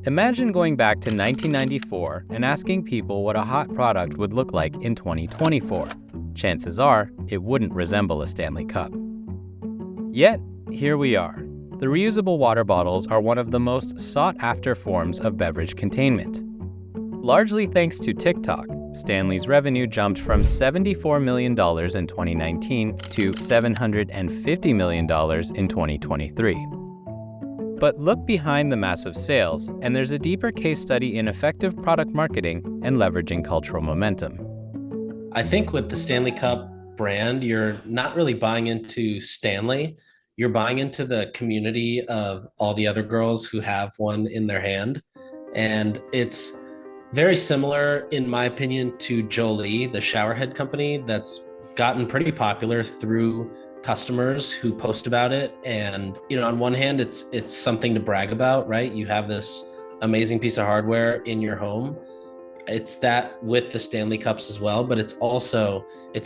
Imagine going back to 1994 and asking people what a hot product would look like in 2024. Chances are, it wouldn't resemble a Stanley Cup. Yet, here we are. The reusable water bottles are one of the most sought-after forms of beverage containment. Largely thanks to TikTok, Stanley's revenue jumped from $74 million in 2019 to $750 million in 2023. But look behind the massive sales, and there's a deeper case study in effective product marketing and leveraging cultural momentum. I think with the Stanley Cup brand, you're not really buying into Stanley. You're buying into the community of all the other girls who have one in their hand. And it's very similar, in my opinion, to Jolie, the showerhead company that's gotten pretty popular through customers who post about it. And, on one hand, it's something to brag about, right? You have this amazing piece of hardware in your home. It's that with the Stanley Cups as well, but it's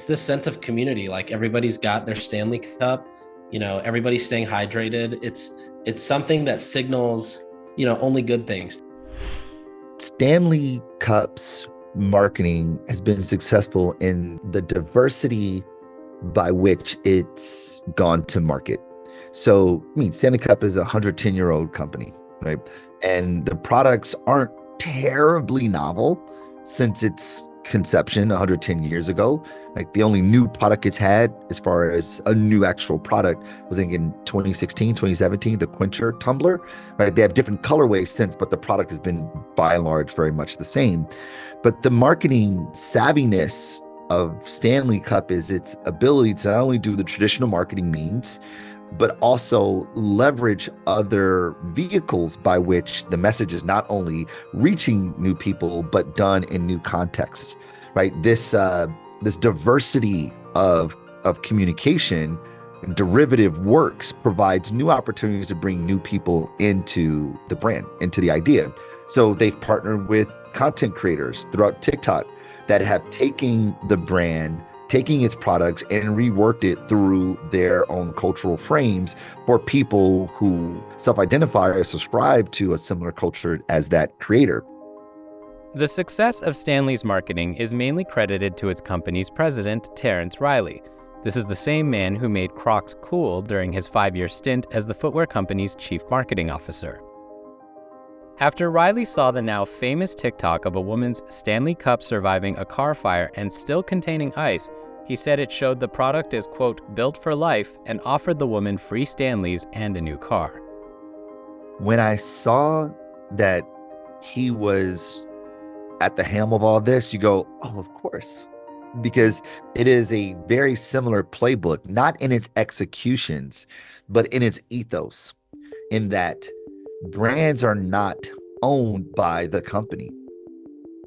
this sense of community. Like everybody's got their Stanley Cup, everybody's staying hydrated. It's something that signals, only good things. Stanley Cup's marketing has been successful in the diversity by which it's gone to market. So, Stanley Cup is a 110-year-old company, right? And the products aren't terribly novel since its conception 110 years ago. Like the only new product it's had as far as a new actual product was in 2016, 2017, the Quencher tumbler, right? They have different colorways since, but the product has been by and large very much the same. But the marketing savviness of Stanley Cup is its ability to not only do the traditional marketing means, but also leverage other vehicles by which the message is not only reaching new people, but done in new contexts, right? This diversity of communication, derivative works, provides new opportunities to bring new people into the brand, into the idea. So they've partnered with content creators throughout TikTok that have taken the brand, taking its products and reworked it through their own cultural frames for people who self-identify or subscribe to a similar culture as that creator. The success of Stanley's marketing is mainly credited to its company's president, Terence Reilly. This is the same man who made Crocs cool during his 5-year stint as the footwear company's chief marketing officer. After Reilly saw the now famous TikTok of a woman's Stanley Cup surviving a car fire and still containing ice, he said it showed the product is, quote, built for life, and offered the woman free Stanleys and a new car. When I saw that he was at the helm of all this, you go, oh, of course, because it is a very similar playbook, not in its executions, but in its ethos, in that brands are not owned by the company.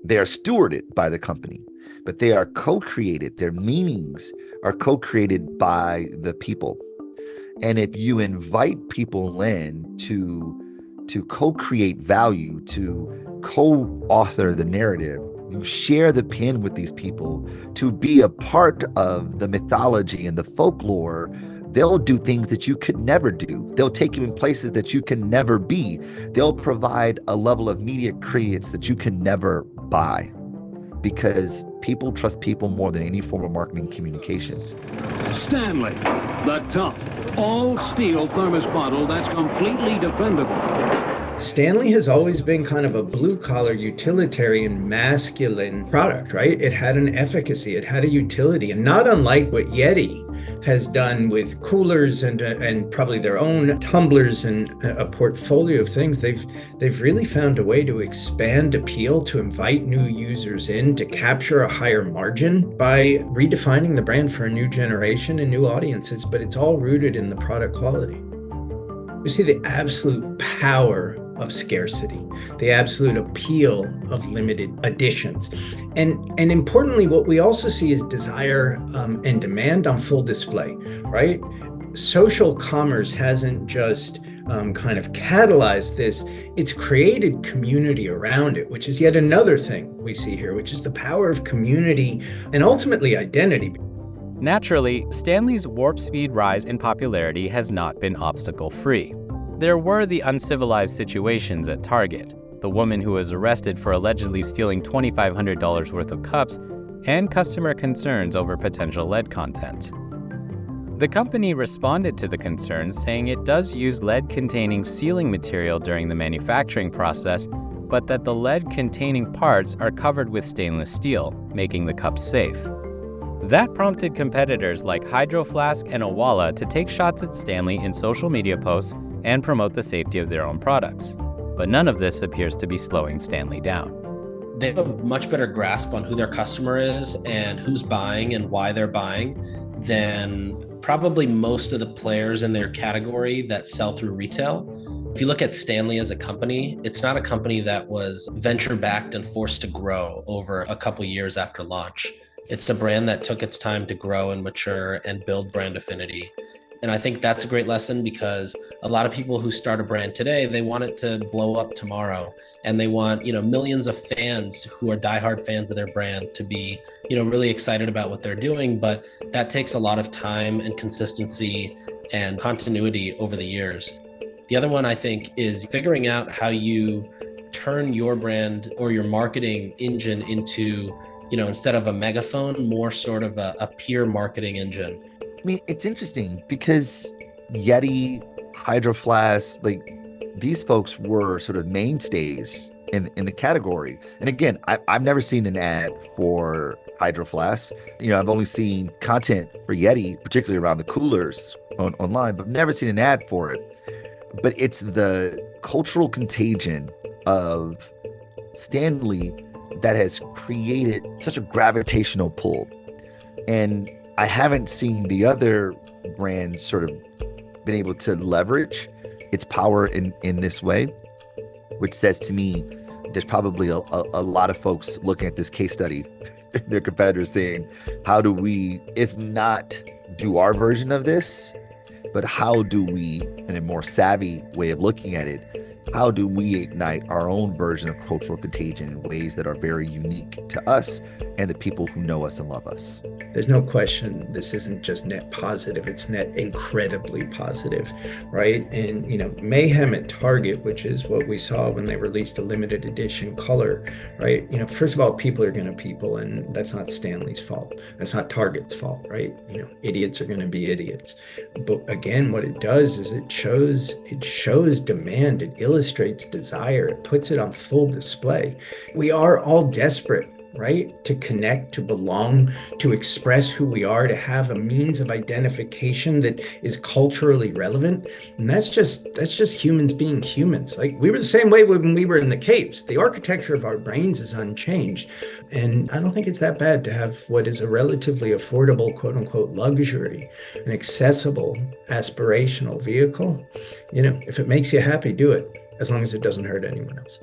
They are stewarded by the company, but they are co-created. Their meanings are co-created by the people. And if you invite people in to co-create value, to co-author the narrative, you share the pen with these people to be a part of the mythology and the folklore, they'll do things that you could never do. They'll take you in places that you can never be. They'll provide a level of media credence that you can never buy, because people trust people more than any form of marketing communications. Stanley, the tough, all-steel thermos bottle that's completely dependable. Stanley has always been kind of a blue-collar, utilitarian, masculine product, right? It had an efficacy, it had a utility, and not unlike what Yeti has done with coolers and probably their own tumblers and a portfolio of things. They've really found a way to expand appeal, to invite new users in, to capture a higher margin by redefining the brand for a new generation and new audiences, but it's all rooted in the product quality. We see the absolute power of scarcity, the absolute appeal of limited editions. And importantly, what we also see is desire and demand on full display, right? Social commerce hasn't just kind of catalyzed this, it's created community around it, which is yet another thing we see here, which is the power of community and ultimately identity. Naturally, Stanley's warp speed rise in popularity has not been obstacle-free. There were the uncivilized situations at Target. the woman who was arrested for allegedly stealing $2,500 worth of cups, and customer concerns over potential lead content. The company responded to the concerns, saying it does use lead-containing sealing material during the manufacturing process, but that the lead-containing parts are covered with stainless steel, making the cups safe. That prompted competitors like Hydro Flask and Owala to take shots at Stanley in social media posts and promote the safety of their own products. But none of this appears to be slowing Stanley down. They have a much better grasp on who their customer is and who's buying and why they're buying than probably most of the players in their category that sell through retail. If you look at Stanley as a company, it's not a company that was venture-backed and forced to grow over a couple years after launch. It's a brand that took its time to grow and mature and build brand affinity. And I think that's a great lesson because a lot of people who start a brand today, they want it to blow up tomorrow. And they want, millions of fans who are diehard fans of their brand to be, really excited about what they're doing. But that takes a lot of time and consistency and continuity over the years. The other one I think is figuring out how you turn your brand or your marketing engine into, instead of a megaphone, more sort of a peer marketing engine. I mean, it's interesting because Yeti, Hydro Flask, these folks were sort of mainstays in the category. And again, I've never seen an ad for Hydro Flask. I've only seen content for Yeti, particularly around the coolers online, but never seen an ad for it. But it's the cultural contagion of Stanley that has created such a gravitational pull. And I haven't seen the other brands sort of been able to leverage its power in this way, which says to me, there's probably a lot of folks looking at this case study, their competitors saying, how do we, if not do our version of this, but how do we, in a more savvy way of looking at it, how do we ignite our own version of cultural contagion in ways that are very unique to us and the people who know us and love us? There's no question this isn't just net positive, it's net incredibly positive, right? And, mayhem at Target, which is what we saw when they released a limited edition color, right? First of all, people are going to people, and that's not Stanley's fault. That's not Target's fault, right? Idiots are going to be idiots. But again, what it does is it shows demand, it illustrates desire, it puts it on full display. We are all desperate, right? To connect, to belong, to express who we are, to have a means of identification that is culturally relevant. And that's just humans being humans. We were the same way when we were in the caves. The architecture of our brains is unchanged. And I don't think it's that bad to have what is a relatively affordable, quote unquote, luxury, an accessible, aspirational vehicle. If it makes you happy, do it, as long as it doesn't hurt anyone else.